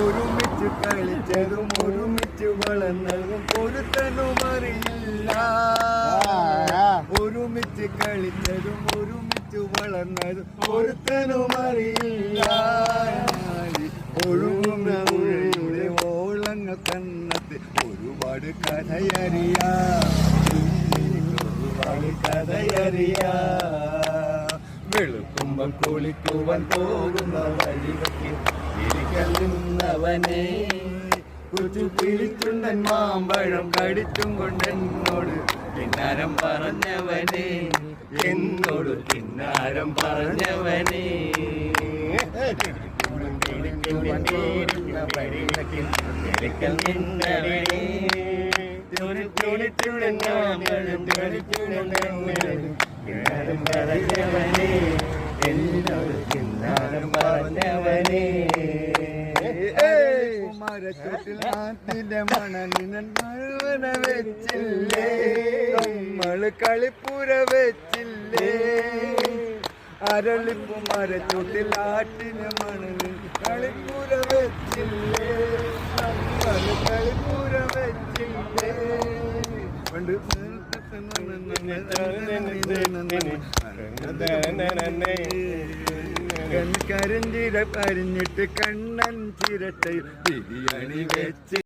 ഒരുമിച്ച് കളിച്ചതും ഒരുമിച്ച് വളർന്നതും ഒരുത്തനും അറിയില്ല. ഒരുമിച്ച് കളിച്ചതും ഒരുമിച്ച് വളർന്നതും ഒരുത്തനും അറിയില്ല. ഒഴുകുന്ന പുഴയുടെ ഓളങ്ങൾ കണ്ണത്ത് ഒരുപാട് കഥയറിയാം, ഒരുപാട് കഥയറിയാം. വെളുക്കുമ്പം കുളിക്കുവാൻ പോകുന്ന വഴിവെക്കിൽ ഇരിക്കുന്നവനെ കൊച്ചു പിടിച്ചുണ്ടൻ മാമ്പഴം കടിച്ചും കൊണ്ടെന്നോട് കിന്നാരം പറഞ്ഞവനെ, എന്നോട് കിന്നാരം പറഞ്ഞവനെ. മരച്ചോട്ടിൽ നാട്ടിന്റെ മണലിനൻ മഴവന വെച്ചില്ലേ, നമ്മള് കളിപ്പുര വെച്ചില്ലേ. അരളിപ്പു മരച്ചോട്ടിൽ ആട്ടിന് മണലിൽ കളിപ്പുര വെച്ചില്ലേ, നമ്മള് കളിപ്പുര വെച്ചില്ലേ. പണ്ട് കരിഞ്ചിര കരിഞ്ഞിട്ട് കണ്ണൻ ചിരട്ടയിൽ ബിരിയാണി വെച്ച്